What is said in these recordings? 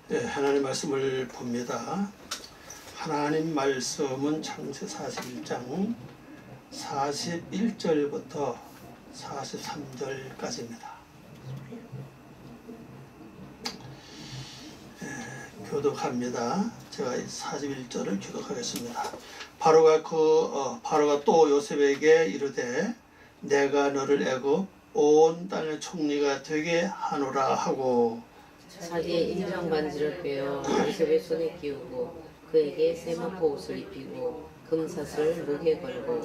네, 하나님 말씀을 봅니다. 하나님 말씀은 창세 41장 41절부터 43절까지입니다. 교독합니다. 제가 41절을 교독하겠습니다. 바로가 또 요셉에게 이르되 내가 너를 애굽 온 땅의 총리가 되게 하노라 하고 자기의 인장 반지를 빼어 요셉의 손에 끼우고 그에게 세마포 옷을 입히고 금사슬을 목에 걸고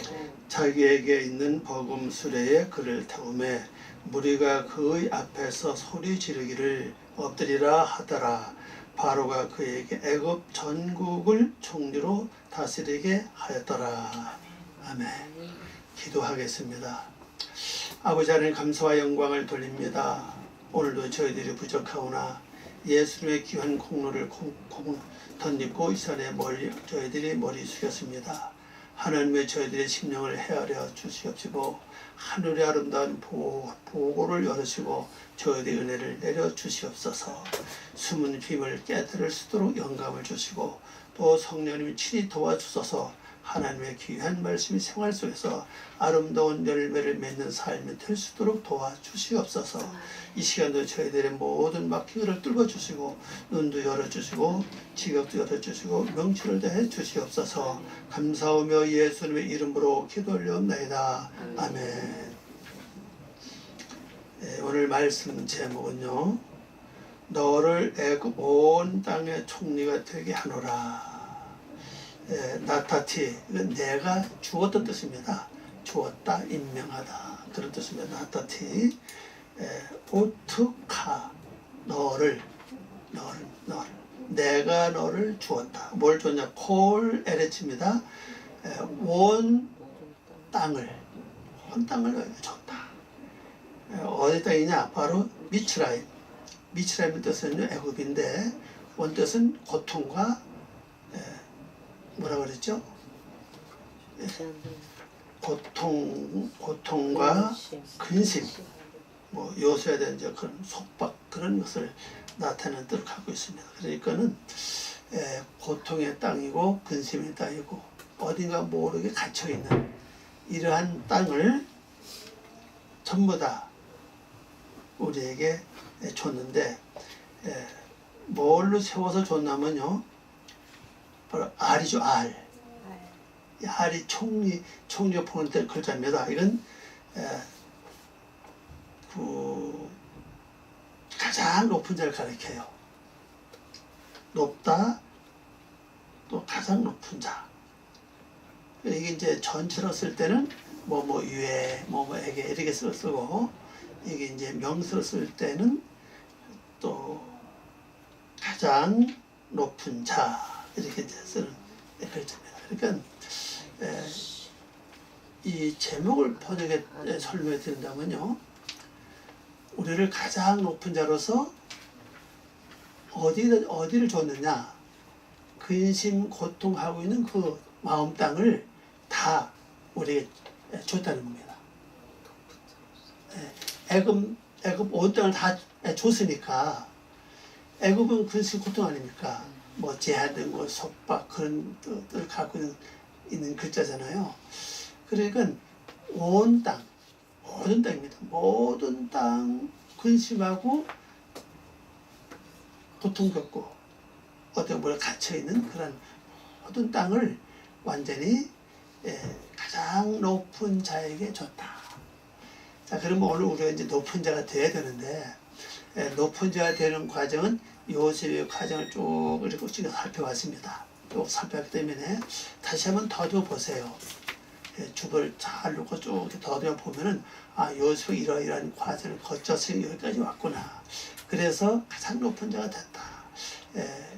자기에게 있는 버금 수레에 그를 태우매 무리가 그의 앞에서 소리 지르기를 엎드리라 하더라. 바로가 그에게 애굽 전국을 총리로 다스리게 하였더라. 아멘. 기도하겠습니다. 아버지 하나님 감사와 영광을 돌립니다. 오늘도 저희들이 부족하오나 예수님의 귀한 공로를 덧입고 이 산에 저희들이 머리 숙였습니다. 하나님의 저희들의 심령을 헤아려 주시옵시고 하늘의 아름다운 보고를 열으시고 저희들의 은혜를 내려 주시옵소서. 숨은 빔을 깨뜨릴 수 있도록 영감을 주시고 또 성령님이 친히 도와주셔서 하나님의 귀한 말씀이 생활 속에서 아름다운 열매를 맺는 삶이 될 수 있도록 도와주시옵소서. 이 시간도 저희들의 모든 막힌 뚫어 주시고 눈도 열어주시고 지각도 열어주시고 명철을 다해 주시옵소서. 감사하며 예수님의 이름으로 기도 올려옵나이다. 아멘. 네, 오늘 말씀 제목은요, 너를 애굽 온 땅의 총리가 되게 하노라. 나타티, 이건 내가 주었던 뜻입니다. 주었다, 임명하다, 그런 뜻입니다. 나타티. 오트카, 너를 내가 너를 주었다. 뭘 줬냐? 콜 에레치입니다. 온 땅을 줬다. 어디 땅이냐? 바로 미츠라임. 미츠라임의 뜻은 애굽인데 원 뜻은 고통과 뭐라 그랬죠? 고통과 근심, 뭐 요소에 대한 이제 그런 속박, 그런 것을 나타내는 뜻을 갖고 있습니다. 그러니까는 고통의 땅이고 근심의 땅이고 어딘가 모르게 갇혀 있는 이러한 땅을 전부 다 우리에게 줬는데, 뭘로 세워서 줬냐면요, 바로 알이죠. 알. 이 알이 총리가 보는 때 글자입니다. 이건 가장 높은 자를 가리켜요. 높다, 또 가장 높은 자. 이게 이제 전체로 쓸 때는 유에, 뭐에게 이렇게 쓰고, 이게 이제 명사로 쓸 때는 또 가장 높은 자, 이렇게 이제 쓰는 글자입니다. 그러니까 이 제목을 번역해 설명해 드린다면요, 우리를 가장 높은 자로서 어디를 줬느냐? 근심, 고통하고 있는 그 마음 땅을 다 우리에게 줬다는 겁니다. 애굽 온 땅을 다 줬으니까, 애굽은 근심, 고통 아닙니까? 제한된 것, 속박, 그런 뜻을 갖고 있는 글자잖아요. 그러니까 온 땅, 모든 땅입니다. 모든 땅 근심하고 고통 겪고 어떤 뭐에 갇혀있는 그런 모든 땅을 완전히 가장 높은 자에게 줬다. 자, 그러면 오늘 우리가 이제 높은 자가 돼야 되는데, 높은 자가 되는 과정은 요셉의 과정을 쭉 이렇게 살펴봤습니다. 쭉 살펴봤기 때문에 다시 한번 더듬어 보세요. 주보를 잘 놓고 쭉 더듬어 보면은, 요셉이 이러이러한 과정을 거쳐서 여기까지 왔구나. 그래서 가장 높은 자가 됐다.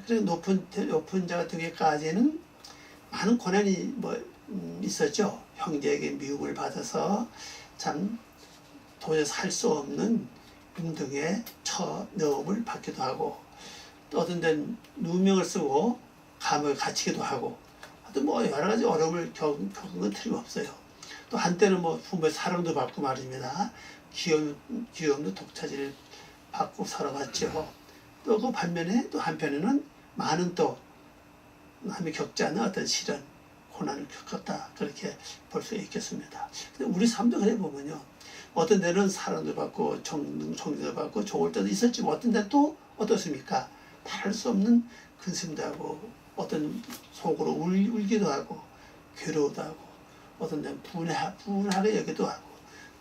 그래서 높은 자가 되기까지는 많은 고난이 있었죠. 형제에게 미움을 받아서 참 도저히 살 수 없는 등등의 넣음을 받기도 하고, 또 어떤 데는 누명을 쓰고 감옥에 갇히기도 하고, 하여튼 여러 가지 어려움을 겪은 건 틀림없어요. 또 한때는 부모의 사랑도 받고 말입니다. 귀염도 독차지를 받고 살아갔죠. 또 그 반면에 또 한편에는 많은 또 남이 겪지 않는 어떤 시련, 고난을 겪었다. 그렇게 볼 수 있겠습니다. 근데 우리 삶도 그래 보면요. 어떤 데는 사랑도 받고 정도 받고 좋을 때도 있었지만 어떤 데는 또 어떻습니까? 말할 수 없는 근심도 하고 어떤 속으로 울기도 하고 괴로워도 하고 어떤 데는 분하게 여기도 하고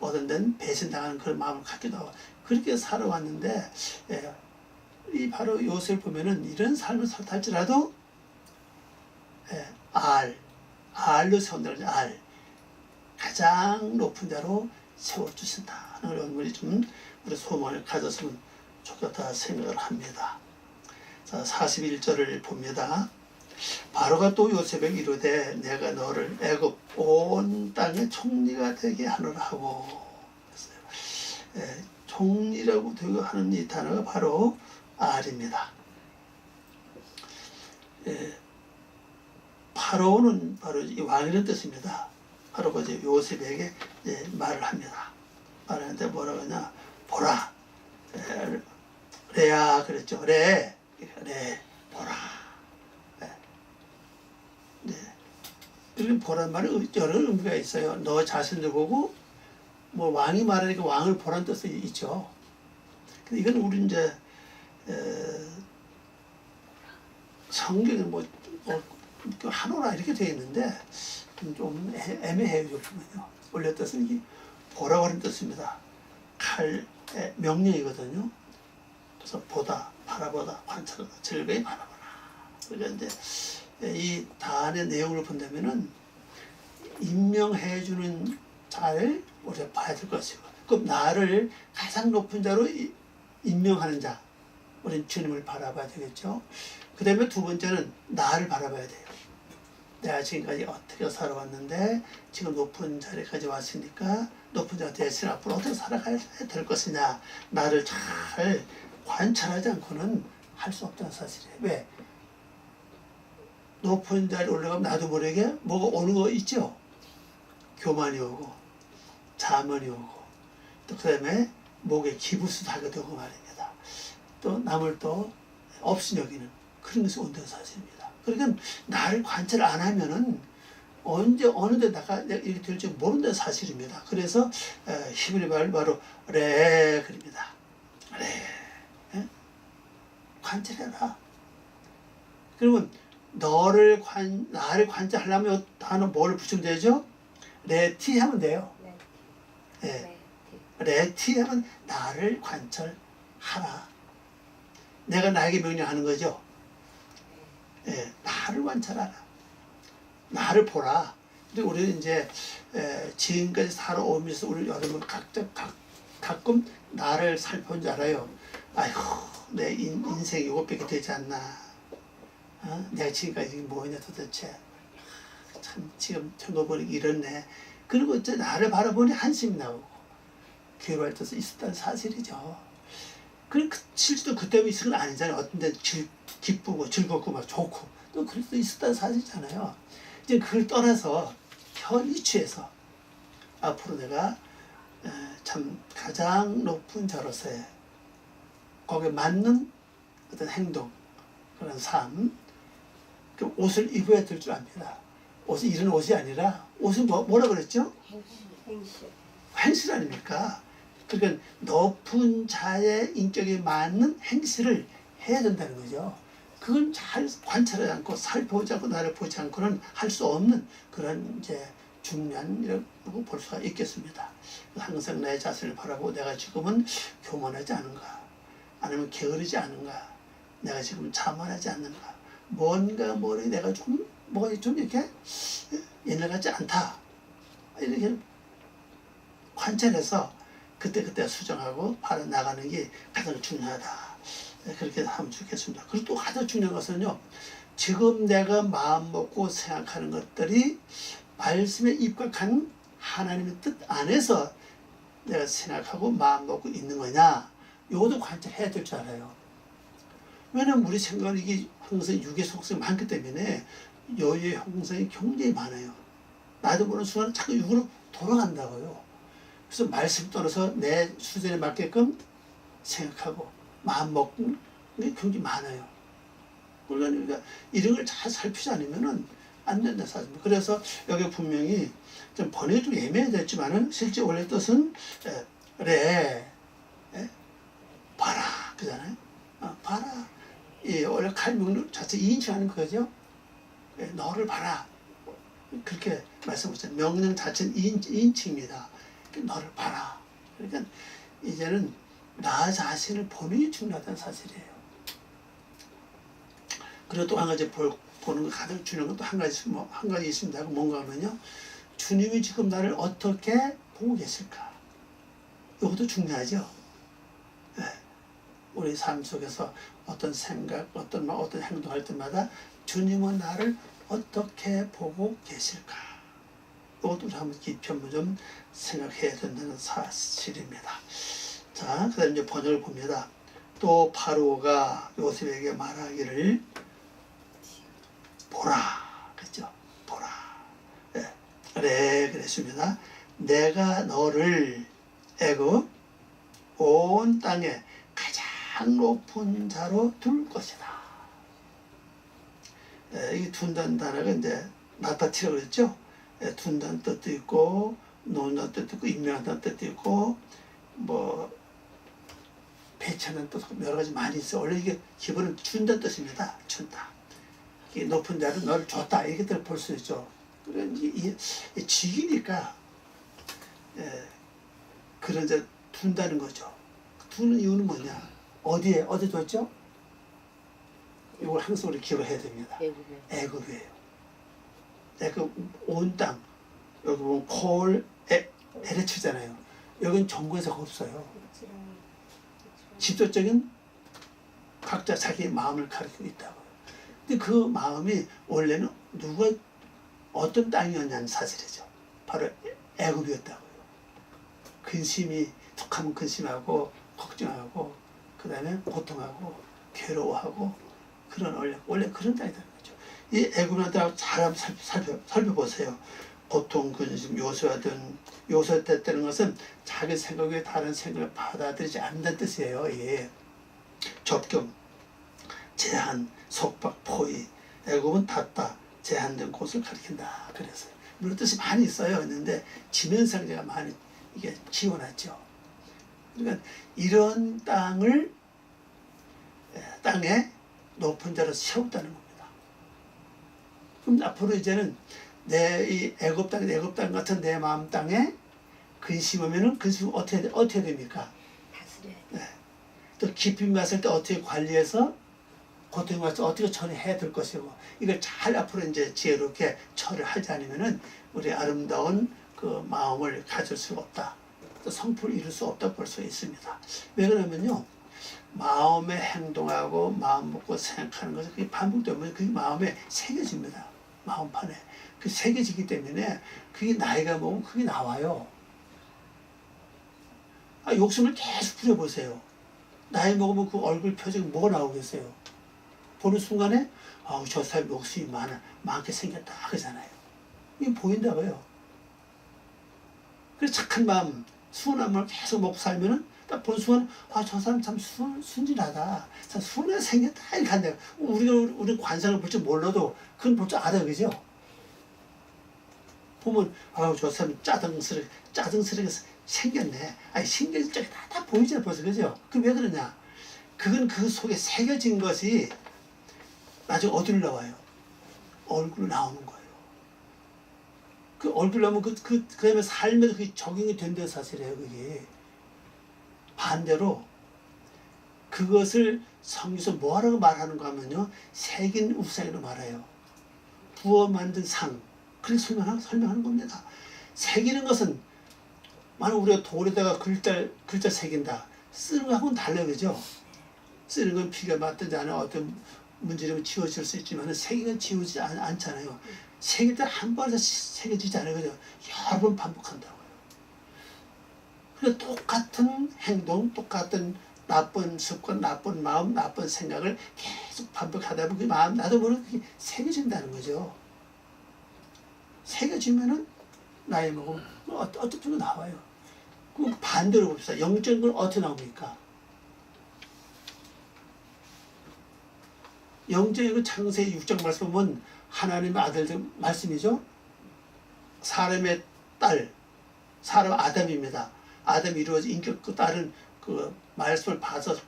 어떤 데는 배신당하는 그런 마음을 갖기도 하고 그렇게 살아왔는데 이 바로 요셉을 보면은 이런 삶을 살할지라도 알로 세운다는 알 가장 높은 자로 세워주신다 하는 걸 우리 좀 우리 소망을 가졌으면 좋겠다 생각을 합니다. 자, 41절을 봅니다. 바로가 또 요셉에게 이르되 내가 너를 애굽 온 땅의 총리가 되게 하노라 하고 그랬어요. 총리라고 되게 하는 이 단어가 바로 알입니다. 파로는 바로 이 왕이라는 뜻입니다. 바로가 이제 요셉에게 말을 합니다. 말하는데 뭐라고 하냐? 보라, 레야 그랬죠. 레 보라. 이렇게 보란 말은 여러 의미가 있어요. 너 자신을 보고 뭐 왕이 말하니까 왕을 보란 뜻이 있죠. 근데 이건 우리 이제 성경에 뭐 하노라 이렇게 되어 있는데 좀 애매해요. 보면요. 원래 뜻은 이게 보라고 하는 뜻입니다. 칼의 명령이거든요. 그래서 보다, 바라보다, 관찰하다, 즐거이 바라보라. 그러니까 이제 이 단의 내용을 본다면은 임명해주는 자를 우리가 봐야 될 것이고, 그럼 나를 가장 높은 자로 임명하는 자, 우리는 주님을 바라봐야 되겠죠. 그 다음에 두 번째는 나를 바라봐야 돼요. 내가 지금까지 어떻게 살아왔는데 지금 높은 자리까지 왔으니까 높은 자가 대신 앞으로 어떻게 살아가야 될 것이냐, 나를 잘 관찰하지 않고는 할 수 없다는 사실이에요. 왜? 높은 자리에 올라가면 나도 모르게 뭐가 오는 거 있죠. 교만이 오고 자만이 오고 또 그 다음에 목에 기부스도 하게 되고 말입니다. 또 남을 또 없이 여기는 그런 것이 온다는 사실입니다. 그러니까 나를 관찰 안 하면은 언제 어느 데 나가 이렇게 될지 모른다는 사실입니다. 그래서 히브리 말 바로 레 그럽니다. 레 관찰해라. 그러면 나를 관찰하려면 단어 뭐를 붙이면 되죠? 레티 하면 돼요. 레티 하면 나를 관찰하라. 내가 나에게 명령하는 거죠. 나를 관찰하라. 나를 보라. 근데 우리는 이제 지금까지 살아오면서 우리 여러분 가끔 나를 살펴본 줄 알아요. 아이고 내 인생이 이것밖에 되지 않나. 내가 지금까지 뭐냐 도대체. 참 지금 겪어보니 이렇네. 그리고 이제 나를 바라보니 한심이 나오고 괴로워할 때도 있었다는 사실이죠. 그 실제로 그때 있은 건 아니잖아요. 어떤 데 기쁘고 즐겁고 막 좋고 또 그럴 수도 있었다는 사실이잖아요. 이제 그걸 떠나서 현 이치에서 앞으로 내가 참 가장 높은 자로서의 거기에 맞는 어떤 행동, 그런 삶, 그 옷을 입어야 될 줄 압니다. 옷이 이런 옷이 아니라 옷은 뭐라 그랬죠? 행실 아닙니까? 그러니까 높은 자의 인격에 맞는 행실을 해야 된다는 거죠. 그건 잘 관찰하지 않고 살펴보지 않고 나를 보지 않고는 할 수 없는 그런 이제 중요한이라고 볼 수가 있겠습니다. 항상 내 자신을 바라보고 내가 지금은 교만하지 않은가, 아니면 게으르지 않은가, 내가 지금 자만하지 않는가, 뭔가 내가 뭐가 좀 이렇게 옛날 같지 않다. 이렇게 관찰해서 그때 수정하고 바로 나가는 게 가장 중요하다. 그렇게 하면 좋겠습니다. 그리고 또 가장 중요한 것은요, 지금 내가 마음 먹고 생각하는 것들이 말씀에 입각한 하나님의 뜻 안에서 내가 생각하고 마음 먹고 있는 거냐, 이것도 관찰해야 될 줄 알아요. 왜냐면 우리 생각은 이게 항상 육의 속성이 많기 때문에 여유의 형성이 굉장히 많아요. 나도 모르는 순간 자꾸 육으로 돌아간다고요. 그래서 말씀 떠나서 내 수준에 맞게끔 생각하고 마음 먹고 이게 굉장히 많아요. 그러니까 이런 걸 잘 살피지 않으면은 안 된다 사실. 그래서 여기 분명히 좀 번역이 좀 애매해졌지만은 실제 원래 뜻은 봐라 그잖아요. 봐라. 예, 원래 칼명령 자체 2인칭하는 거죠. 예, 너를 봐라. 그렇게 말씀하셨어요. 명령 자체는 2인칭입니다. 너를 봐라. 그러니까 이제는 나 자신을 보는 게 중요하다는 사실이에요. 그리고 또 한 가지 보는 거 가장 중요한 것도 한 가지 있습니다. 뭔가 하면요. 주님이 지금 나를 어떻게 보고 계실까? 이것도 중요하죠. 네. 우리 삶 속에서 어떤 생각, 어떤 말, 어떤 행동할 때마다 주님은 나를 어떻게 보고 계실까? 이것도 우리 한번 깊이 한번 좀 생각해야 된다는 사실입니다. 자, 그 다음에 이제 번역을 봅니다. 또 바로가 요셉에게 말하기를 보라. 그랬죠? 보라. 네. 그래, 그랬습니다. 내가 너를 애굽 온 땅에 가장 높은 자로 둘 것이다. 이 둔다는 단어가 이제 나타티라고 그랬죠. 둔다는 뜻도 있고 놓는다는 뜻도 있고 임명한다는 뜻도 있고 뭐 배치하는 뜻 여러 가지 많이 있어요. 원래 이게 기본은 준다는 뜻입니다. 준다. 높은 자로 너를 줬다 이렇게 볼 수 있죠. 그런 이 직이니까 그런 자 둔다는 거죠. 두는 이유는 뭐냐? 어디 줬죠? 이걸 항상 우리 기록해야 됩니다. 애굽이에요. 애굽 온 땅. 여기 보면 콜 에레츠잖아요. 여기는 정부에서 없어요. 직접적인 각자 자기의 마음을 가리키고 있다고요. 근데 그 마음이 원래는 누가 어떤 땅이었냐는 사실이죠. 바로 애굽이었다고요. 근심이 툭하면 근심하고 걱정하고 그 다음에 고통하고 괴로워하고 그런 원래 그런 땅이라는 거죠. 이 애굽이라는 땅을 잘 살펴보세요. 고통, 근심, 요소했다는 것은 자기 생각 외에 다른 생각을 받아들이지 않는다는 뜻이에요. 예. 접경, 제한, 속박, 포위. 애굽은 닫다, 제한된 곳을 가리킨다. 그래서 물론 뜻이 많이 있어요. 있는데 지면상제가 많이 이게 지원하죠. 그러니까 이런 땅에 높은 자로 세웠다는 겁니다. 그럼 앞으로 이제는 내 이 애굽 땅 같은 내 마음 땅에 근심하면은 근심 어떻게 됩니까? 다스려야 돼. 네. 또 기쁨이 왔을 때 어떻게 관리해서 고통이 왔을 때 어떻게 처리해야 될 것이고 이걸 잘 앞으로 이제 지혜롭게 처리하지 않으면은 우리 아름다운 그 마음을 가질 수가 없다. 또 성품을 이룰 수 없다고 볼 수 있습니다. 왜 그러냐면요. 마음에 행동하고 마음 먹고 생각하는 것은 그게 반복되면 그게 마음에 새겨집니다. 마음판에. 그 새겨지기 때문에 그게 나이가 먹으면 그게 나와요. 욕심을 계속 부려보세요. 나이 먹으면 그 얼굴 표정이 뭐가 나오겠어요? 보는 순간에 저 사람 욕심이 많게 생겼다 하잖아요. 이게 보인다고요. 그래서 착한 마음, 순한 마음을 계속 먹고 살면은 딱 보는 순간 저 사람 참 순진하다, 참 순하게 생겼다 이렇게 한대요. 우리 관상을 볼 줄 몰라도 그건 볼 줄 알아요, 그죠? 보면 저 사람 짜증스럽게 생겼네. 생겨진 쪽이 다 보이잖아 벌써, 그죠? 그 왜 그러냐? 그건 그 속에 새겨진 것이 나중에 어디로 나와요? 얼굴로 나오는 거예요. 그 얼굴로 나오면 그 다음에 삶에서 그게 적용이 된다는 사실이에요, 그게. 반대로 그것을 성경에서 뭐라고 말하는가 하면요, 새긴 우상이라고 말해요. 부어 만든 상. 그렇게 설명하는 겁니다. 새기는 것은 만약 우리가 돌에다가 글자 새긴다. 쓰는 거하고는 달라요, 그죠? 쓰는 건 피가 맞든지 않으면 어떤 문제점이 지워질 수 있지만 새기는 지워지지 않잖아요. 새길 때 한 번에서 새겨지지 않아요, 그죠? 여러 번 반복한다고요. 그래서 똑같은 행동, 똑같은 나쁜 습관, 나쁜 마음, 나쁜 생각을 계속 반복하다 보면 그 마음 나도 모르게 그게 새겨진다는 거죠. 새겨지면은 나이 먹으면 어떤 거 나와요. 그럼 반대로 봅시다. 영적인 건 어떻게 나옵니까? 영적인 그 창세기 6장 말씀 보면 하나님의 아들들 말씀이죠. 사람의 딸, 사람 아담입니다. 아담이 이루어진 인격 그 딸은 그 말씀을 받아서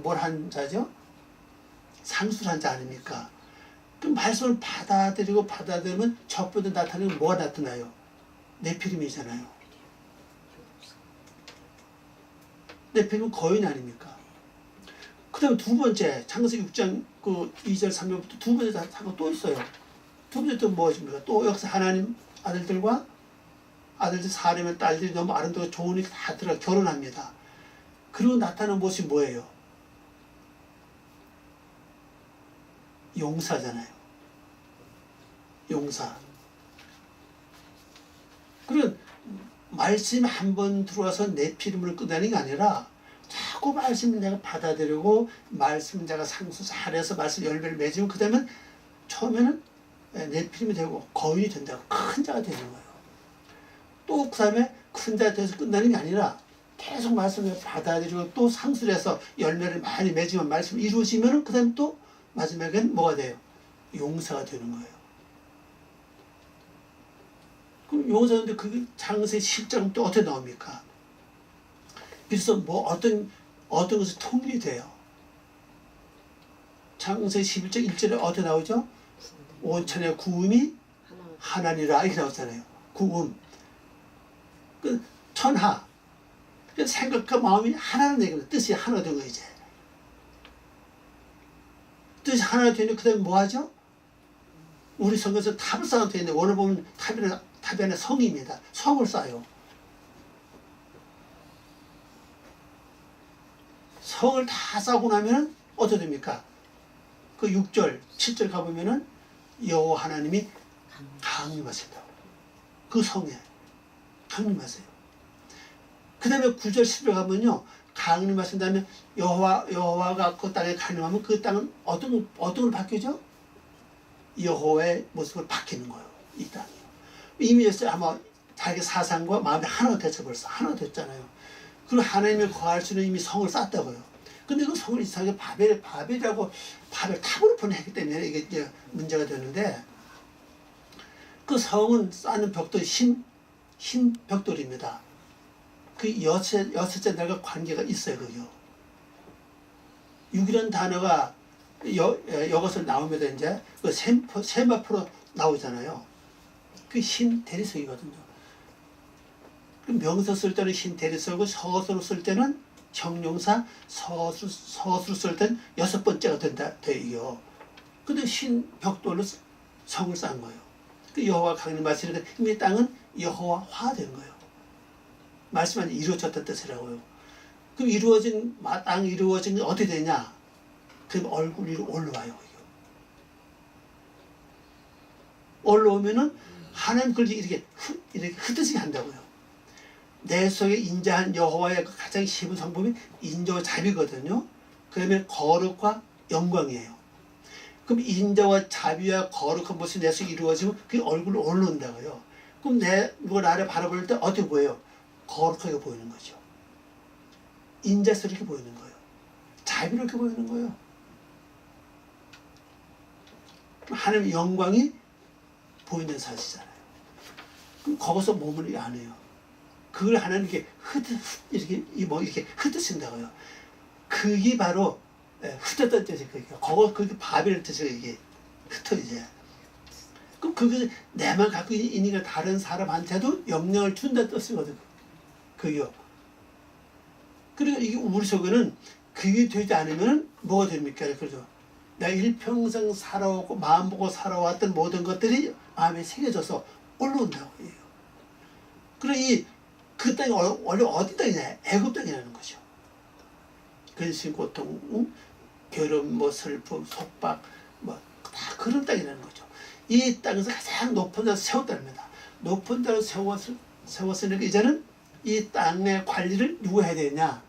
뭘 한 자죠? 상수를 한 자 아닙니까? 그 말씀을 받아들이면 첫 번째 나타나는 건 뭐가 나타나요? 네피림이잖아요. 네피림은 거인 아닙니까? 그 다음에 두 번째 창세기 6장 그 2절 3절부터 두 번째 사건 또 있어요. 두 번째 또 무엇입니까? 또 역시 하나님 아들들과 아들들 사람의 딸들이 너무 아름다워 좋으니까 다 들어가 결혼합니다. 그리고 나타나는 모습이 뭐예요? 용사잖아요. 용사. 그리고 말씀이 한 번 들어와서 내 피름을 끄다는 게 아니라 자꾸 말씀을 내가 받아들이고 말씀을 내가 상수 잘해서 말씀 열매를 맺으면 그 다음에 처음에는 내 피름이 되고 거인이 된다고 큰 자가 되는 거예요. 또 그 다음에 큰 자가 돼서 끝나는 게 아니라 계속 말씀을 받아들이고 또 상수를 해서 열매를 많이 맺으면 말씀이 이루어지면 그 다음에 또 마지막엔 뭐가 돼요? 용사가 되는 거예요. 그럼 용사인데 그 창세기 10장 또 어떻게 나옵니까? 그래서 뭐 어떤 것이 통일이 돼요. 창세기 11장 1절에 어떻게 나오죠? 온천의 구음이 하나니라 이렇게 나오잖아요. 구음. 그 천하. 그 생각과 마음이 하나는 얘기는 뜻이 하나 된 거예요, 이제. 뜻이 하나 되는데 그 다음에 뭐 하죠? 우리 성경에서 탑을 쌓아 되어 있는데 오늘 보면 탑 안에 성입니다. 성을 쌓아요. 성을 다 쌓고 나면 어떻게 됩니까? 그 6절, 7절 가보면은 여호와 하나님이 강림하신다고. 그 성에 강림하세요. 그 다음에 9절, 10절 가면요. 강림하신 다음에 여호와가 그 땅에 강림하면 그 땅은 어떤 걸 바뀌죠? 여호와의 모습을 바뀌는 거예요. 이 땅이요. 이미 아마 자기 사상과 마음이 하나가 됐죠. 벌써 하나가 됐잖아요. 그리고 하나님을 거할 수는 이미 성을 쌓았다고요. 근데 그 성을 이상하게 바벨 탑으로 보내기 때문에 이게 이제 문제가 되는데 그 성은 쌓는 벽돌이 흰 벽돌입니다. 그 여섯째 날과 관계가 있어요. 그요. 6이라는 단어가 여기서 나오면 이제 그 세마포로 나오잖아요. 그 흰 대리석이거든요. 그 명서 쓸 때는 흰 대리석이고 서술로 쓸 때는 형용사, 서술로 쓸 때는 6번째가 돼요. 근데 흰 벽돌로 성을 쌓은 거예요. 그 여호와 강림하시니까 이 땅은 여호와화된 거예요. 말씀은 이루어졌다는 뜻이라고요. 그럼 땅이 이루어진 게 어떻게 되냐? 그럼 얼굴 위로 올라와요. 올라오면은 하나님 그걸 이렇게 흩어지게 한다고요. 내 속에 인자한 여호와의 가장 심은 성품이 인자와 자비거든요. 그러면 거룩과 영광이에요. 그럼 인자와 자비와 거룩한 모습이 내 속에 이루어지면 그게 얼굴로 올라온다고요. 그럼 누가 나를 바라볼 때 어떻게 보여요? 거룩하게 보이는 거죠. 인자스럽게 보이는 거예요. 자비롭게 보이는 거예요. 하나님의 영광이 보이는 사실이잖아요. 그럼 거기서 머무르지 않아요. 그걸 하나님 이렇게 흩으신다고요. 그게 바로 흩었다는 뜻이에요. 그게 바벨 뜻이에요. 이게 흩어 이제. 그럼 그게 내만 갖고 있는 다른 사람한테도 영향을 준다는 뜻이거든요. 그게요. 그리고 이게 우리 속에는 그게 되지 않으면 뭐가 됩니까? 그죠? 내가 일평생 살아오고 마음 보고 살아왔던 모든 것들이 마음에 새겨져서 올라온다고 해요. 그리고 그 땅이 원래 어디 땅이냐? 애굽 땅이라는 거죠. 근심, 고통, 괴로움, 슬픔, 속박, 다 그런 땅이라는 거죠. 이 땅에서 가장 높은 데서 세웠답니다. 높은 데로 세웠으니까 이제는 이 땅의 관리를 누가 해야 되냐?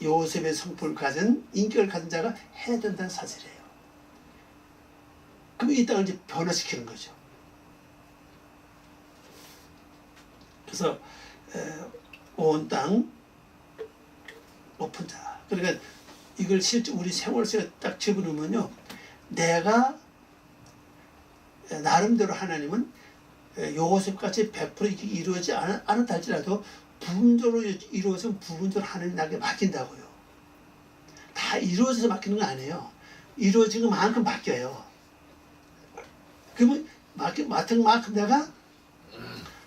요셉의 성품을 가진 인격을 가진 자가 해야 된다는 사실이에요. 그럼 이 땅을 이제 변화시키는 거죠. 그래서 온 땅 높은 자. 그러니까 이걸 실제 우리 생활 속에 딱 집어넣으면요, 내가 나름대로 하나님은 요셉같이 100% 이렇게 이루어지지 않았다 할지라도 부분적으로 이루어지면 부분적으로 하나님 나에게 맡긴다고요. 다 이루어져서 맡기는 건 아니에요. 이루어진 것만큼 맡겨요. 그러면 맡은 만큼 내가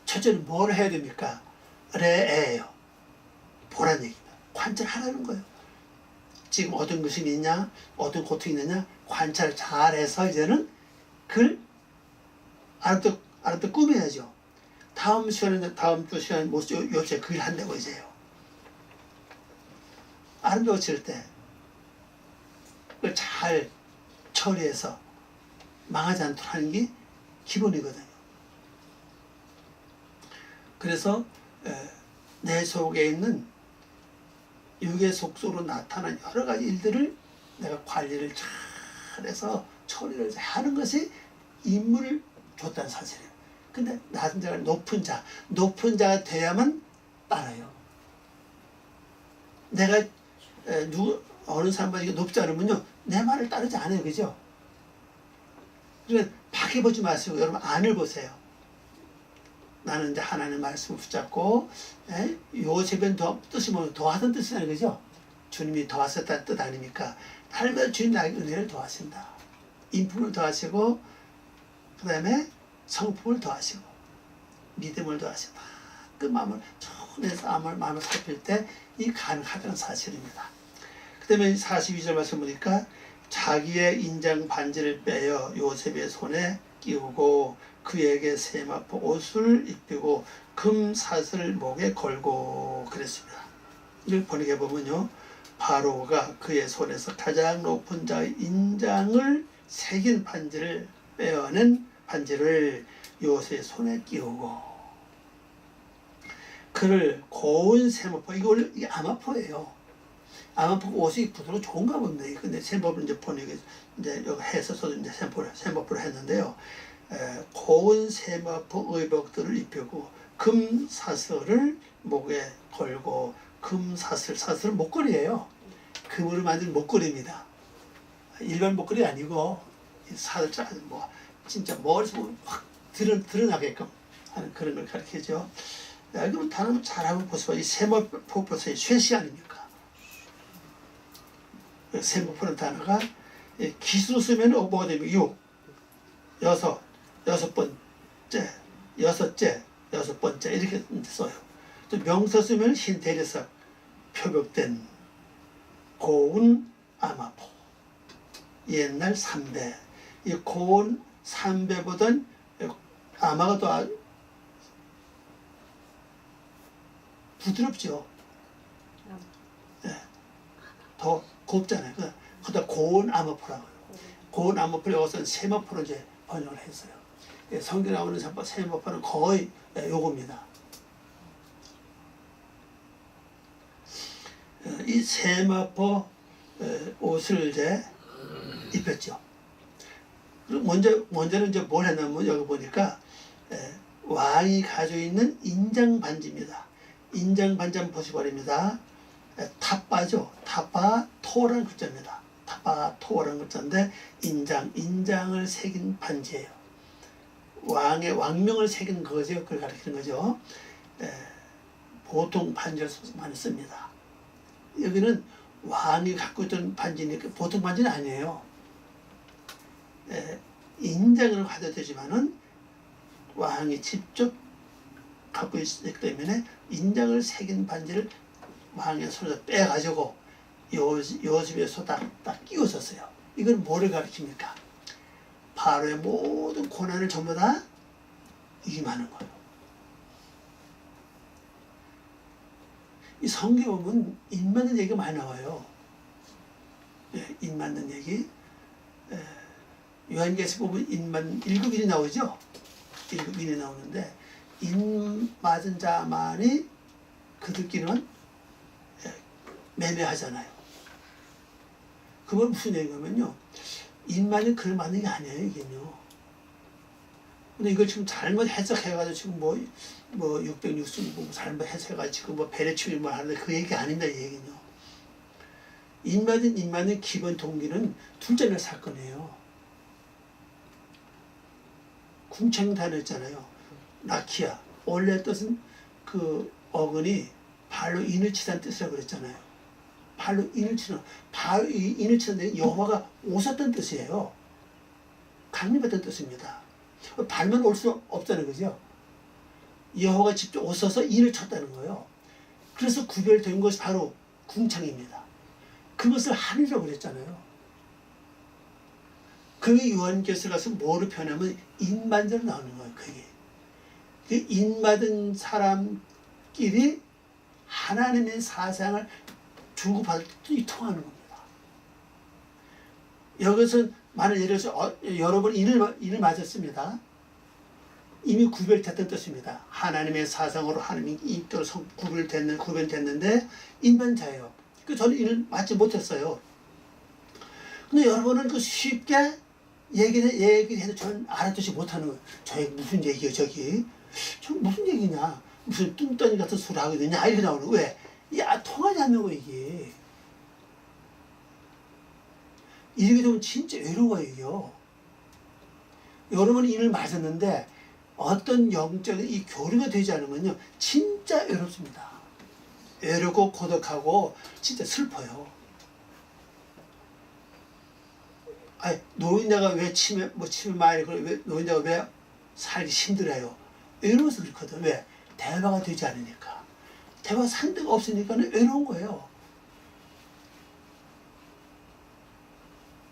첫째는 뭘 해야 됩니까? 레에요. 보란 얘기입니다. 관찰하라는 거예요. 지금 어떤 것이 있냐, 어떤 고통이 있느냐 관찰 잘해서 이제는 그걸 알아듣고 꾸며야죠. 다음 주 시간에 요새 그 일 한다고 이제요. 아름다워질 때 그걸 잘 처리해서 망하지 않도록 하는 게 기본이거든요. 그래서 내 속에 있는 육의 속속으로 나타난 여러 가지 일들을 내가 관리를 잘해서 처리를 하는 것이 임무를 줬다는 사실이에요. 근데 낮은 자가 높은 자가 돼야만 따라요. 내가 어느 사람이 높지 않으면요, 내 말을 따르지 않아요. 그죠? 그러니까 밖에 보지 마시고 여러분 안을 보세요. 나는 이제 하나님의 말씀을 붙잡고, 요셉은 뜻이 뭐예요? 더하던 뜻이라는 거죠. 주님이 더하셨다는 뜻 아닙니까? 하나님은 주님 나에게 은혜를 더하신다. 인품을 더하시고, 그 다음에 성품을 더하시고, 믿음을 더하신다. 그 마음을 초내서 마음을 살필 때 이 가능하다는 사실입니다. 그 다음에 42절 말씀 보니까 자기의 인장 반지를 빼어 요셉의 손에 끼우고 그에게 세마포 옷을 입히고 금사슬 목에 걸고 그랬습니다. 이걸 번역해 보면요, 바로가 그의 손에서 가장 높은 자의 인장을 새긴 반지를 빼어낸 반지를 요셉의 손에 끼우고 그를 고운 세마포, 이게 아마포예요. 아마포 옷이 부드러워 좋은가 봅니다. 근데 세마포를 이제 번역해 이제 여기 해서 이제 세마포를 했는데요. 고운 세마포 의복들을 입히고 금사슬을 목에 걸고, 사슬 목걸이에요. 금으로 만든 목걸이입니다. 일반 목걸이 아니고 사슬 뭐 진짜 머리에서 확 드러나게끔 하는 그런 걸 가르치죠. 그럼 다른 잘하고 보세요. 이 세마포 보세요. 쇠시 아닙니까? 세마포는 단어가 기수로 쓰면 뭐가 되면 6, 6, 여섯 번째 이렇게 써요. 또 명사 쓰면 흰 대리석, 표백된 고운 아마포, 옛날 삼배. 이 고운 삼배보단 아마가 더 부드럽죠. 더 곱잖아요. 그다 고운 아마포라고요. 고운 아마포를 여기서 세마포로 이제 번역을 했어요. 성경에 나오는 세마포는 거의 요겁니다. 이 세마포 옷을 이제 입혔죠. 그리고 먼저는 이제 뭘 했냐면 여기 보니까 왕이 가지고 있는 인장 반지입니다. 인장 반지 한번 보시기 바랍니다. 타빠죠. 타빠토라는 글자입니다. 타빠토라는 글자인데 인장을 새긴 반지예요. 왕의 왕명을 새긴 거죠. 그걸 가리키는 거죠. 보통 반지를 많이 씁니다. 여기는 왕이 갖고 있던 반지니까 보통 반지는 아니에요. 인장을 가져도 되지만은 왕이 직접 갖고 있기 때문에 인장을 새긴 반지를 왕의 손에서 빼가지고 요셉의 손에 딱 끼워줬어요. 이건 뭐를 가리킵니까? 바로의 모든 고난을 전부 다 임하는 거예요. 이 성경에 보면 인 맞는 얘기가 많이 나와요. 인 맞는 얘기. 요한계시록 보면 인 맞는 7인이 나오죠. 7인이 나오는데 인 맞은 자만이 그들끼리는 매매하잖아요. 그건 무슨 얘기냐면요, 인만이 그걸 맞는 게 아니에요, 이게요. 근데 이걸 지금 잘못 해석해가지고 지금 뭐 660뭐 잘못 해석해가지고 지금 뭐 배려치고 뭐 하는데 그 얘기 아닌다, 이 얘기는요. 인마는 기본 동기는 둘째 날 사건이에요. 궁창 단어였잖아요. 나키야. 원래 뜻은 그 어근이 발로 인을 치다는 뜻이라고 그랬잖아요. 발로 인을 치는, 인을 치는데 여호와가 오셨던 뜻이에요. 강림했던 뜻입니다. 발만 올 수 없다는 거죠. 여호와가 직접 오셔서 인을 쳤다는 거예요. 그래서 구별된 것이 바로 궁창입니다. 그것을 하늘이라고 그랬잖아요. 그게 요한계시록 가서 뭐로 표현하면 인반자로 나오는 거예요. 그게. 그 인받은 사람끼리 하나님의 사상을 주고받을 때 통하는 겁니다. 여기서 만약 예를 들어서 여러분 인을 맞았습니다. 이미 구별됐던 뜻입니다. 하나님의 사상으로 하나님이 입도로 구별됐는데 인반자예요. 그 저는 인을 맞지 못했어요. 근데 여러분은 그 쉽게 얘기해도 저는 알아듣지 못하는 거예요. 저게 무슨 얘기예요, 저기? 저 무슨 얘기냐? 무슨 뚱딴이 같은 소리 하고 있느냐? 이렇게 나오는 거예요. 왜? 야, 통하지 않는 거, 이게. 이렇게 되면 진짜 외로워요, 이게요. 여러분이 인을 맞았는데 어떤 영적인 이 교류가 되지 않으면요, 진짜 외롭습니다. 외롭고 고독하고 진짜 슬퍼요. 아니, 노인네가 왜 치매 많이 왜 노인네가 왜 살기 힘들어요? 외로워서 그렇거든. 왜? 대화가 되지 않으니까. 대화 상대가 없으니까 외로운 거예요.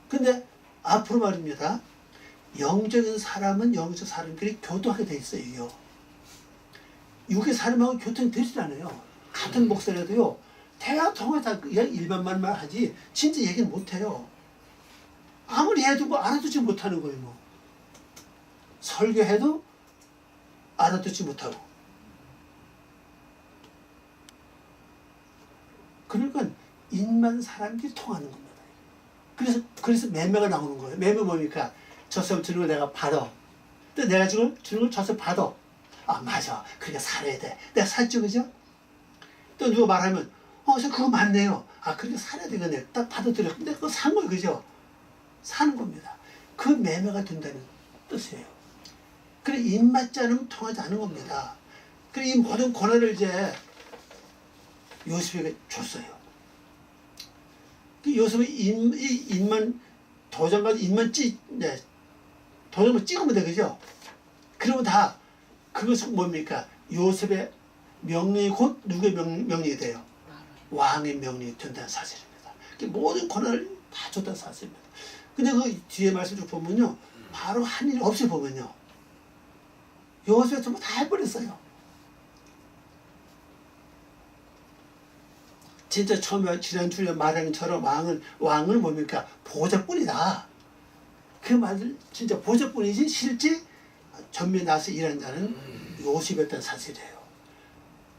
근데 앞으로 말입니다. 영적인 사람은 영적 사람끼리 교통하게 돼 있어요. 육의 사람하고 교통이 되질 않아요. 같은 목소리라도요. 대화 통화다 그냥 일반만 하지 진짜 얘기는 못해요. 아무리 해도 뭐 알아듣지 못하는 거예요. 뭐. 설교해도 알아듣지 못하고. 그러니까 인만 사람끼리 통하는 겁니다. 그래서 매매가 나오는 거예요. 매매 뭡니까? 저 사람 주는 걸 내가 받아. 또 내가 주는 걸 저 사람 받아. 아, 맞아. 그러니까 살아야 돼. 내가 살죠, 그죠? 또 누가 말하면, 저 그거 맞네요. 아, 그러니까 살아야 되겠네. 딱 받아들여. 근데 그거 산 거예요, 그죠? 사는 겁니다. 그 매매가 된다는 뜻이에요. 그래, 입맞지 않으면 통하지 않은 겁니다. 그래, 이 모든 권한을 이제 요셉에게 줬어요. 그 요셉이 입만, 도장까지 입만 도장만 찍으면 돼, 그죠? 그러면 다, 그것은 뭡니까? 요셉의 명령이 곧 누구의 명령이 돼요? 왕의 명령이 된다는 사실입니다. 모든 권한을 다 줬다는 사실입니다. 근데 그 뒤에 말씀 좀 보면요. 바로 한 일 없이 보면요. 요셉이 전부 다 해버렸어요. 진짜 처음에 지난주에 말한 것처럼 왕은 뭡니까? 보좌뿐이다. 그 말을 진짜 보좌뿐이지 실제 전면에 나서 일하는 자는 요셉이었다는 사실이에요.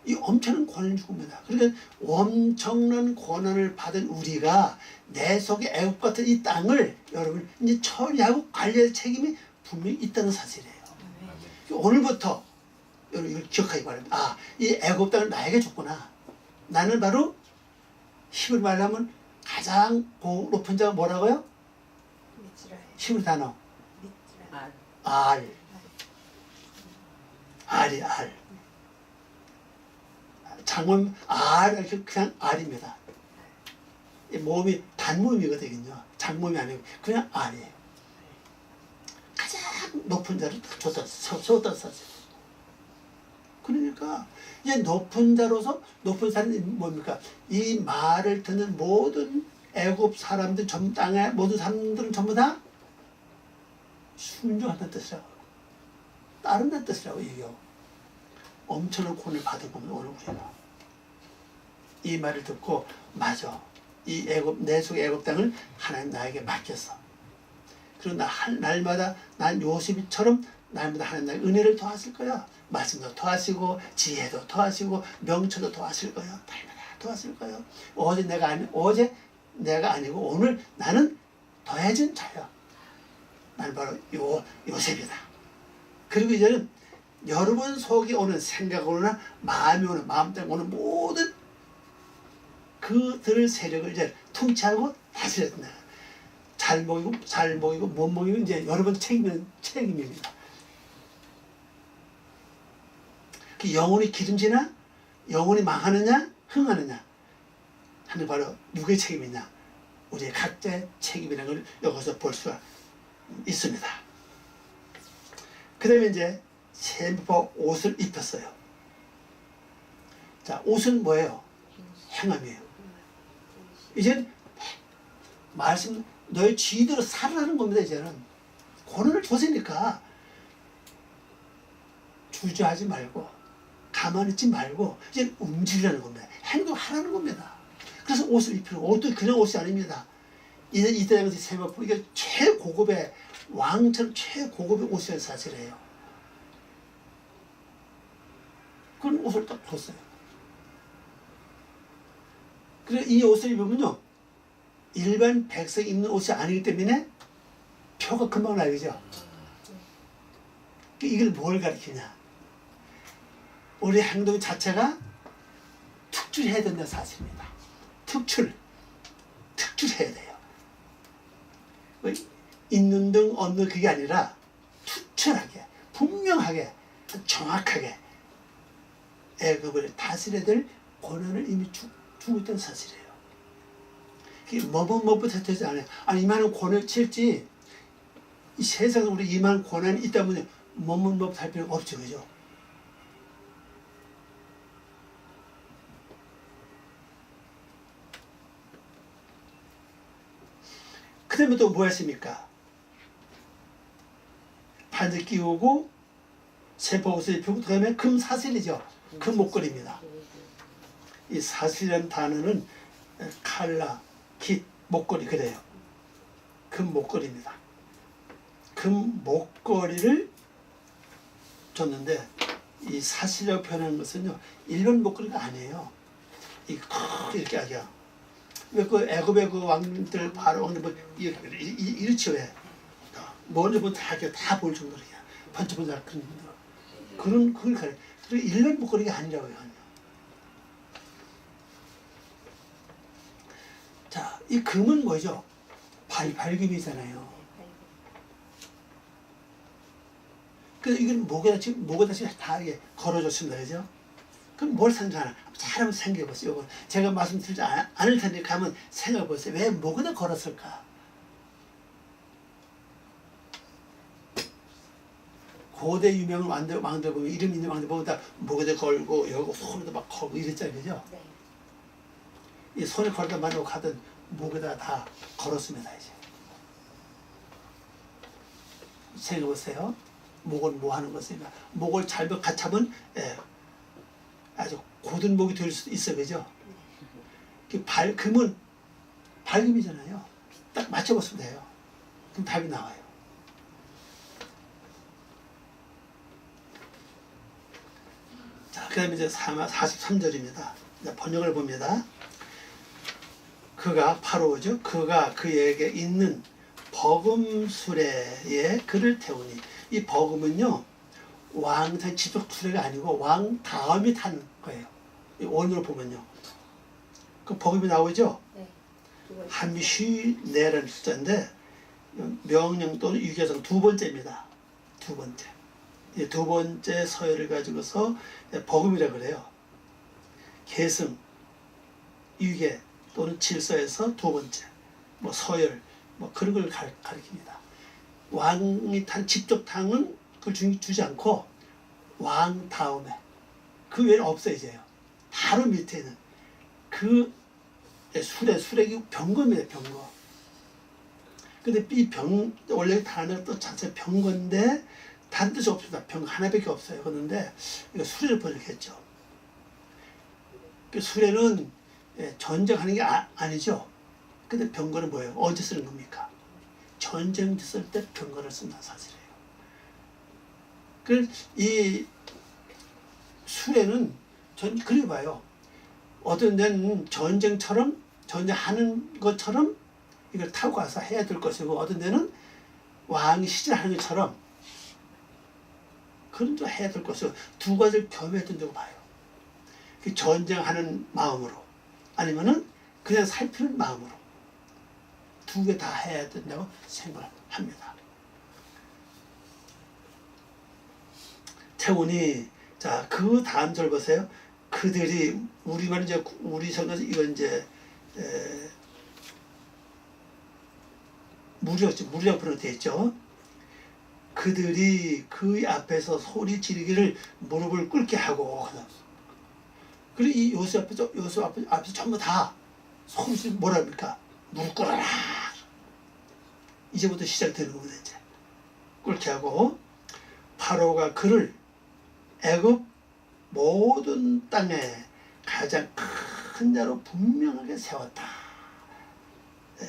이 엄청난 권한을 준 겁니다. 그러니까 엄청난 권한을 받은 우리가 내 속에 애국 같은 이 땅을 여러분 이제 처리하고 관리할 책임이 분명히 있다는 사실이에요. 오늘부터 여러분 이걸 기억하기 바랍니다. 아, 이 애국 땅을 나에게 줬구나. 나는 바로 히브리 말로 하면 가장 높은 자가 뭐라고요? 히브리 단어. 알이 알. 장모님 이렇게 그냥 알입니다. 몸이 단몸이거든요. 장몸이 아니고 그냥 알이에요. 가장 높은 자를 줬다 썼어요. 그러니까 이제 높은 자로서 높은 사람이 뭡니까? 이 말을 듣는 모든 애굽 사람들, 전 땅의 모든 사람들은 전부 다 순종한다는 뜻이라고. 따른다는 뜻이라고 얘기해요. 엄청난 권을 받은 겁니다. 오늘 우리는. 이 말을 듣고 맞아. 이 내 속의 애굽 땅을 하나님 나에게 맡겼어. 그리고 날마다 난 요셉이처럼 날마다 하나님 나에게 은혜를 더하실 거야. 말씀도 더하시고 지혜도 더하시고 명철도 더하실 거예요. 날마다 더하실 거예요. 어제 내가 아니고 오늘 나는 더해진 자야. 나는 바로 요셉이다. 그리고 이제는 여러분 속에 오는 생각 오는 마음이 오는 마음 때문에 오는 모든 그들 세력을 이제 통치하고 다스려야 된다. 잘 먹이고 못 먹이면 이제 여러분 책임입니다. 그 영혼이 기름지나 영혼이 망하느냐 흥하느냐 하는 바로 누구의 책임이냐? 우리의 각자의 책임이라는 걸 여기서 볼 수가 있습니다. 그 다음에 이제 세마포 옷을 입혔어요. 자, 옷은 뭐예요? 행함이에요. 이젠 말씀 너의 지대로 살아라는 겁니다. 이제는 고난을 줬으니까 주저하지 말고 가만히 있지 말고 이제 움직이라는 겁니다. 행동하라는 겁니다. 그래서 옷을 입히고 옷도 그냥 옷이 아닙니다. 이때 당시 세마포 이게 최고급의 왕처럼 최고급의 옷이라는 사실이에요. 그런 옷을 딱 줬어요. 그래서 이 옷을 입으면요 일반 백성이 입는 옷이 아니기 때문에 표가 금방 나겠죠. 이걸 뭘 가리키냐? 우리 행동 자체가 특출해야 된다는 사실입니다. 특출해야 돼요. 있는 등 없는 그게 아니라 투철하게 분명하게 정확하게 애굽을 다스려야 될 권한을 이미 주고 있다는 사실이에요. 그게 머뭇머뭇해지지 않아요. 아니 이만한 권한을 칠지 이 세상에 우리 이만한 권한이 있다 보니 머뭇머뭇할 필요가 없죠. 그죠? 그 다음에 또 뭐 했습니까? 반지 끼우고 세포 옷을 입히고 그 다음에 금 사슬이죠. 금 목걸이입니다. 이 사슬이라는 단어는 칼라, 깃, 목걸이 그래요. 금 목걸이입니다. 금 목걸이를 줬는데 이 사슬이라고 표현하는 것은요 일반 목걸이가 아니에요. 이렇게 하죠. 왜 그 애굽의 그 왕들 바로 왕들 뭐 이렇지 왜? 먼저 보면 다 볼 정도로 번쩍번쩍 그런 그걸 가려. 그리고 일반 목걸이가 아니라고요. 자, 이 금은 뭐죠? 밝음이잖아요. 그래서 이건 목에다 지금 다 걸어줬습니다. 그죠? 그럼 뭘 생각하나? 잘 한번 생각해보세요. 제가 말씀드리지 않을 텐데 가면 생각해보세요. 왜 목에다 걸었을까? 고대 유명한 왕들 보면 이름 있는 왕들 보면 다 목에다 걸고 여기 손에다 막 걸고 이랬잖아요. 그죠? 네. 이 손에 걸다 말고 가든 목에다 다 걸었습니다. 이제 생각해보세요. 목은 뭐 하는 것입니까? 목을 잘 같이 하면 아주 고든 목이 될 수 있어요. 그죠? 금은 밝음이잖아요. 딱 맞춰보시면 돼요. 그럼 답이 나와요. 자, 그 다음에 이제 43절입니다. 번역을 봅니다. 그가 파로죠. 그가 그에게 있는 버금 수레에 그를 태우니 이 버금은요 왕 지속 수레가 아니고 왕 다음이 탄 거예요. 이 원으로 보면요. 그 버금이 나오죠. 네. 함쉬네라는 숫자인데 명령 또는 유계성 두 번째입니다. 두 번째. 이 두 번째 서열을 가지고서 버금이라고 그래요. 계승, 유계 또는 질서에서 두 번째, 뭐 서열, 뭐 그런 걸 가리킵니다. 왕이 탄 직접탕은 그걸 주지 않고 왕 다음에 그 외에는 없어요. 이제요. 바로 밑에는 그 수레기 병거입니다. 병거. 근데 이 원래 단어 또 자체 병거인데 다른 뜻이 없습니다. 병거 하나밖에 없어요. 그런데 이거 수레를 번역했죠. 그 수레는 전쟁하는 게 아니죠. 근데 병거는 뭐예요? 언제 쓰는 겁니까? 전쟁 쓸 때 병거를 쓴다는 사실이에요. 그래서 이 수레는 그래 봐요. 어떤 데는 전쟁처럼 전쟁하는 것처럼 이걸 타고 가서 해야 될 것이고 어떤 데는 왕이 시절하는 것처럼 그런 거 해야 될 것이고 두 가지를 겸했던 줄 봐요. 전쟁하는 마음으로 아니면은 그냥 살피는 마음으로 두 개 다 해야 된다고 생각을 합니다. 태훈이 자, 그 다음 절 보세요. 그들이 우리말 이제 우리 성경에서 이건 이제 무리라고 부르게 있죠. 그들이 그 앞에서 소리 지르기를 무릎을 꿇게 하고 그리고 이 요셉 앞에서 전부 다 소리 지르 뭐라 합니까? 무릎 꿇어라. 이제부터 시작되는 겁니다. 이제 꿇게 하고 파로가 그를 애굽 모든 땅에 가장 큰 자로 분명하게 세웠다. 네.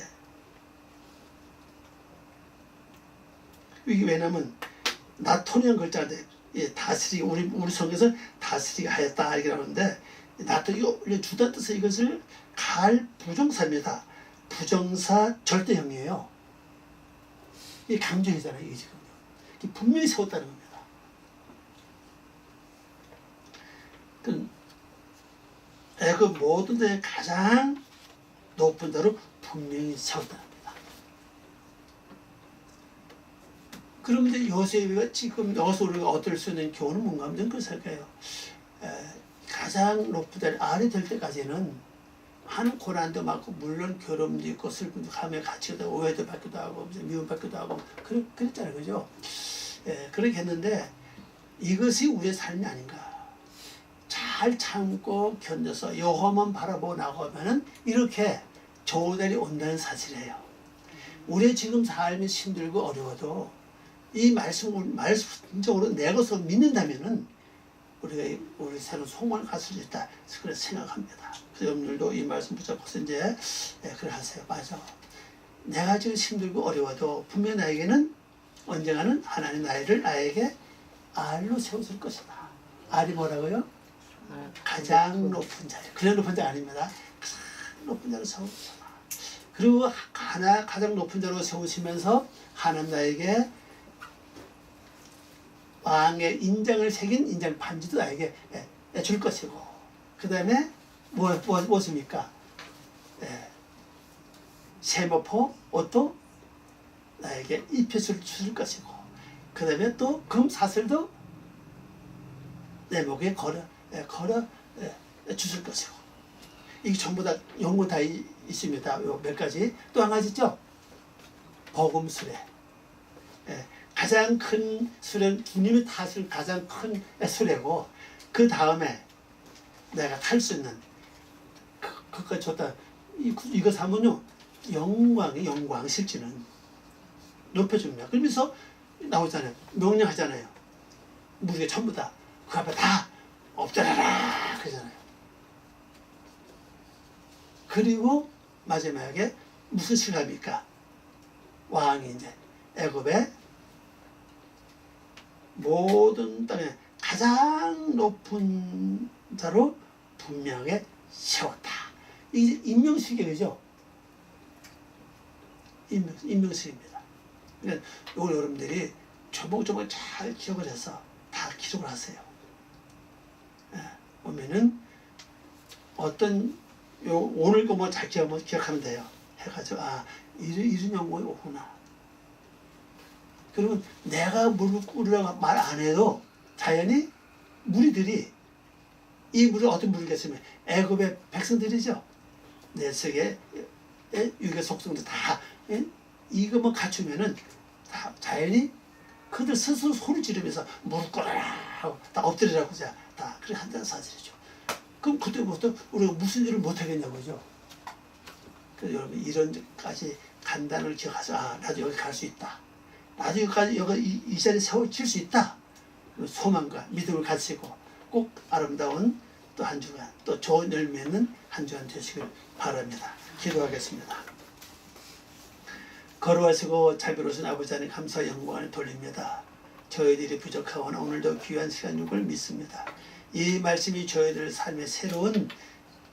이게 왜냐면 나토니안 글자인데 다스리기 우리 성경에서 다스리게 하였다 이렇게 하는데 나토니가 주다 뜻은 이것을 갈 부정사입니다. 부정사 절대형이에요. 이게 강조이잖아요. 이게 지금 분명히 세웠다는 겁니다. 애굽 모든 데 가장 높은 데로 분명히 세웠다는 겁니다. 그럼 이제 요셉이가 지금 여기서 우리가 얻을 수 있는 교훈은 뭔가 하면 저는 그렇게 생각해요. 가장 높은 데 아래 될 때까지는 많은 고난도 많고 물론 괴로움도 있고 슬픔도 감에 갇히기도 하고 오해도 받기도 하고 미움받기도 하고 그랬잖아요. 그죠? 그렇게 했는데 이것이 우리의 삶이 아닌가. 잘 참고 견뎌서 여호와만 바라보고 나가면은 이렇게 좋은 날이 온다는 사실이에요. 우리의 지금 삶이 힘들고 어려워도 이 말씀적으로 내 것을 믿는다면은 우리 새로운 소망을 가질 수 있다. 그렇게 생각합니다. 그래서 여러분들도 이 말씀 붙잡고서 이제 그래 하세요. 맞아. 내가 지금 힘들고 어려워도 분명 나에게는 언젠가는 하나님 나에게 알로 세웠을 것이다. 알이 뭐라고요? 가장 높은 자예요. 그냥 높은 자 아닙니다. 가장 높은 자로 세우셨다. 그리고 가장 높은 자로 세우시면서 하나님 나에게 왕의 인장을 새긴 인장 반지도 나에게 줄 것이고 그 다음에 무엇입니까? 세모포 옷도 나에게 입혀줄 것이고 그 다음에 또 금 사슬도 내 목에 걸어 주실 것이고 이게 전부 다 연구 다 있습니다. 요 몇 가지 또 한 가지 있죠. 복음수레. 가장 큰 수레는 주님이 타실 가장 큰 수레고 그 다음에 내가 탈 수 있는 그까지 줬다. 이거 사면요 영광 실지는 높여줍니다. 그러면서 나오잖아요. 명령하잖아요. 우리가 전부 다 그 앞에 다 엎드려라 그러잖아요. 그리고 마지막에 무슨 실합니까? 왕이 이제 애굽의 모든 땅에 가장 높은 자로 분명하게 세웠다. 이게 임명식이죠. 임명식입니다. 그러니까 이걸 여러분들이 조목조목 잘 기억을 해서 다 기록을 하세요. 보면은 오늘 거 뭐 잘 기억하면 돼요. 해가지고 이런 연구가 오구나. 그러면 내가 무릎 꿇으라고 말 안 해도 자연히 무리들이 이 무리 어떤 무리겠으면 애굽의 백성들이죠. 내 속에 육의 속성도 다 이것만 갖추면은 다 자연히 그들 스스로 소리 지르면서 무릎 꿇어라 하고 다 엎드리라고 다 그렇게 한다는 사실이죠. 그럼 그때부터 우리가 무슨 일을 못하겠냐고죠. 그래서 여러분 이런까지 간단을 기억해서 나도 여기 갈 수 있다. 나도 여기 이 자리에 세워질 수 있다. 소망과 믿음을 가지고 꼭 아름다운 또 한 주간 또 좋은 열매 있는 한 주간 되시길 바랍니다. 기도하겠습니다. 거룩하시고 자비로우신 아버지 하나님 감사와 영광을 돌립니다. 저희들이 부족하거나 오늘도 귀한 시간 육을 믿습니다. 이 말씀이 저희들 삶의 새로운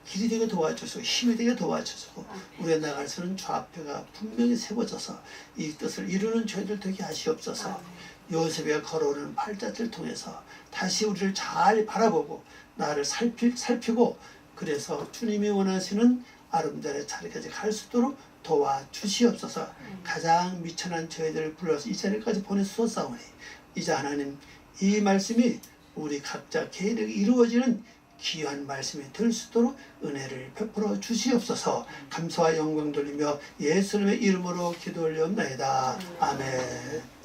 길이 되게 도와주시고 힘이 되게 도와주시고 우리가 나갈 수 있는 좌표가 분명히 세워져서 이 뜻을 이루는 저희들 되게 하시옵소서. 요셉의 걸어오는 팔자를 통해서 다시 우리를 잘 바라보고 나를 살피고 그래서 주님이 원하시는 아름다운 자리까지 갈 수 있도록 도와주시옵소서. 가장 미천한 저희들을 불러서 이 자리까지 보내주셨사오니 이제 하나님 이 말씀이 우리 각자 개인에게 이루어지는 귀한 말씀이 될 수 있도록 은혜를 베풀어 주시옵소서. 감사와 영광 돌리며 예수님의 이름으로 기도 올려옵나이다. 아멘.